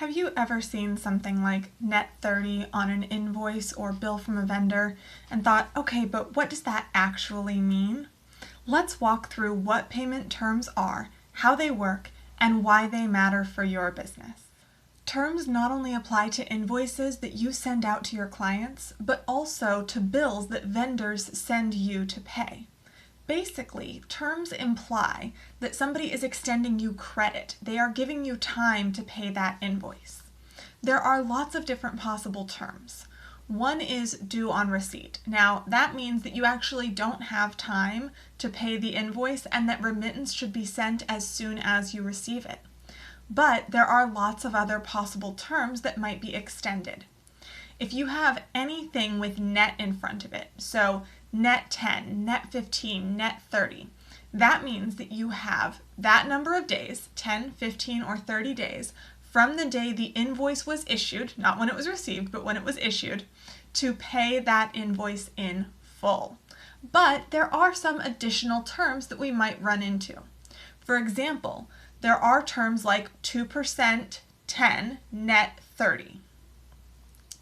Have you ever seen something like net 30 on an invoice or bill from a vendor and thought, okay, but what does that actually mean? Let's walk through what payment terms are, how they work, and why they matter for your business. Terms not only apply to invoices that you send out to your clients, but also to bills that vendors send you to pay. Basically, terms imply that somebody is extending you credit. They are giving you time to pay that invoice. There are lots of different possible terms. One is due on receipt. Now, that means that you actually don't have time to pay the invoice and that remittance should be sent as soon as you receive it. But there are lots of other possible terms that might be extended. If you have anything with net in front of it, so net 10, net 15, net 30, that means that you have that number of days, 10, 15, or 30 days, from the day the invoice was issued, not when it was received, but when it was issued, to pay that invoice in full. But there are some additional terms that we might run into. For example, there are terms like 2%, 10, net 30.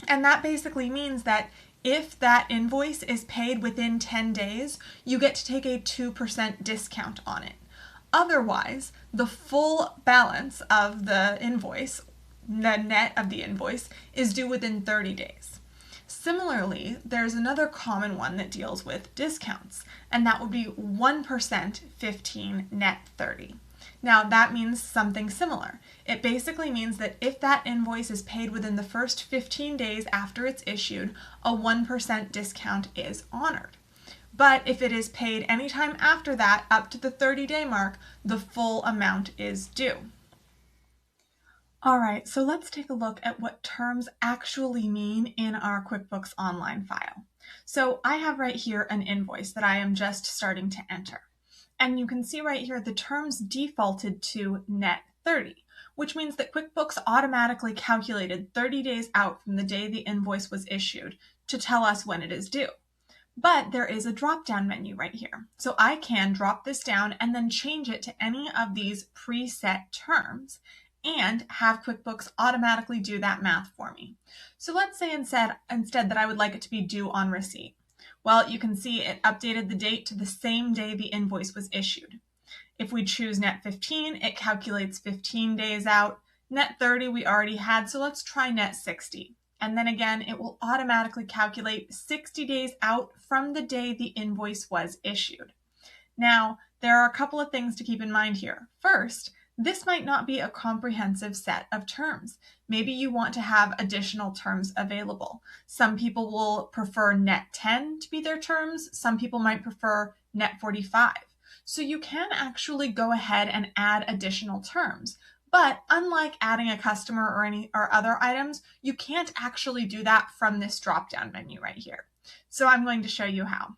And that basically means that if that invoice is paid within 10 days, you get to take a 2% discount on it. Otherwise, the full balance of the invoice, the net of the invoice, is due within 30 days. Similarly, there's another common one that deals with discounts, and that would be 1%, 15, net 30. Now that means something similar. It basically means that if that invoice is paid within the first 15 days after it's issued, a 1% discount is honored. But if it is paid anytime after that, up to the 30-day mark, the full amount is due. All right, so let's take a look at what terms actually mean in our QuickBooks Online file. So I have right here an invoice that I am just starting to enter. And you can see right here the terms defaulted to net 30, which means that QuickBooks automatically calculated 30 days out from the day the invoice was issued to tell us when it is due. But there is a drop-down menu right here. So I can drop this down and then change it to any of these preset terms and have QuickBooks automatically do that math for me. So let's say instead that I would like it to be due on receipt. Well, you can see it updated the date to the same day the invoice was issued. If we choose net 15, it calculates 15 days out. Net 30 we already had, so let's try net 60. And then again, it will automatically calculate 60 days out from the day the invoice was issued. Now, there are a couple of things to keep in mind here. First, this might not be a comprehensive set of terms. Maybe you want to have additional terms available. Some people will prefer net 10 to be their terms. Some people might prefer net 45. So you can actually go ahead and add additional terms. But unlike adding a customer or other items, you can't actually do that from this drop-down menu right here. So I'm going to show you how.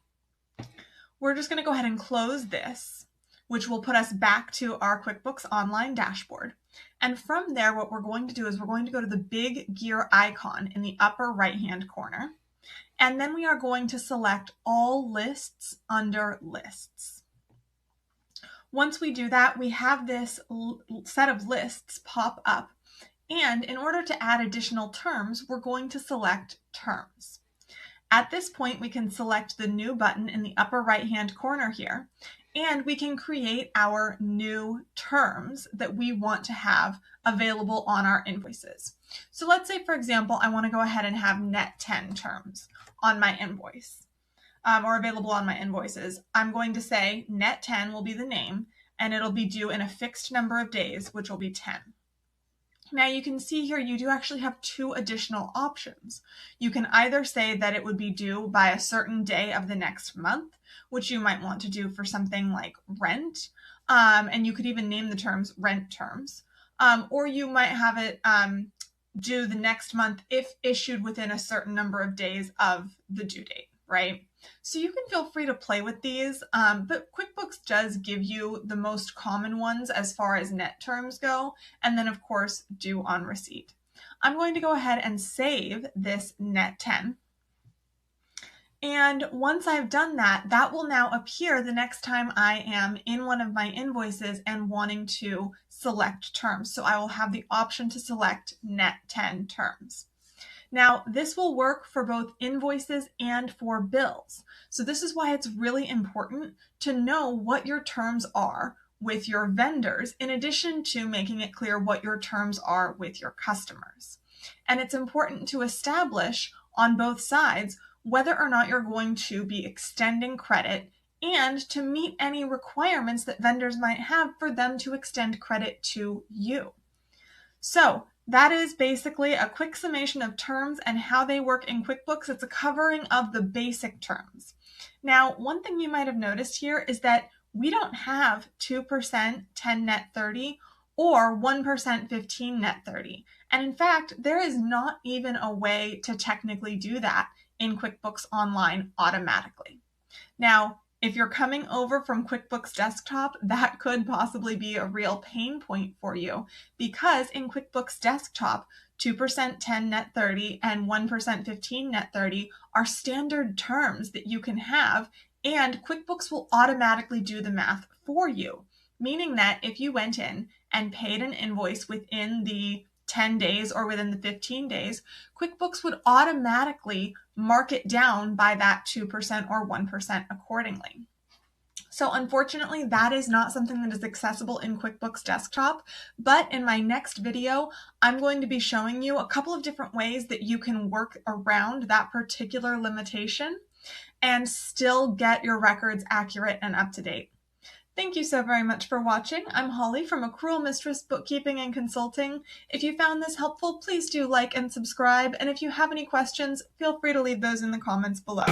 We're just going to go ahead and close this, which will put us back to our QuickBooks Online dashboard. And from there, what we're going to do is we're going to go to the big gear icon in the upper right-hand corner. And then we are going to select all lists under lists. Once we do that, we have this set of lists pop up. And in order to add additional terms, we're going to select terms. At this point, we can select the new button in the upper right-hand corner here. And we can create our new terms that we want to have available on our invoices. So let's say, for example, I want to go ahead and have net 10 terms on my invoice or available on my invoices. I'm going to say net 10 will be the name and it'll be due in a fixed number of days, which will be 10. Now you can see here you do actually have two additional options. You can either say that it would be due by a certain day of the next month, which you might want to do for something like rent, and you could even name the terms rent terms, or you might have it due the next month if issued within a certain number of days of the due date, right? So you can feel free to play with these, but QuickBooks does give you the most common ones as far as net terms go, and then of course due on receipt. I'm going to go ahead and save this net 10. And once I've done that, that will now appear the next time I am in one of my invoices and wanting to select terms. So I will have the option to select net 10 terms. Now, this will work for both invoices and for bills. So this is why it's really important to know what your terms are with your vendors, in addition to making it clear what your terms are with your customers. And it's important to establish on both sides whether or not you're going to be extending credit and to meet any requirements that vendors might have for them to extend credit to you. So that is basically a quick summation of terms and how they work in QuickBooks. It's a covering of the basic terms. Now, one thing you might have noticed here is that we don't have 2% 10 net 30 or 1% 15 net 30. And in fact, there is not even a way to technically do that in QuickBooks Online automatically. Now, if you're coming over from QuickBooks Desktop, that could possibly be a real pain point for you, because in QuickBooks Desktop, 2% 10 net 30 and 1% 15 net 30 are standard terms that you can have, and QuickBooks will automatically do the math for you, meaning that if you went in and paid an invoice within the 10 days or within the 15 days, QuickBooks would automatically mark it down by that 2% or 1% accordingly. So unfortunately, that is not something that is accessible in QuickBooks Desktop, but in my next video, I'm going to be showing you a couple of different ways that you can work around that particular limitation and still get your records accurate and up to date. Thank you so very much for watching. I'm Holly from Accrual Mistress Bookkeeping and Consulting. If you found this helpful, please do like and subscribe. And if you have any questions, feel free to leave those in the comments below.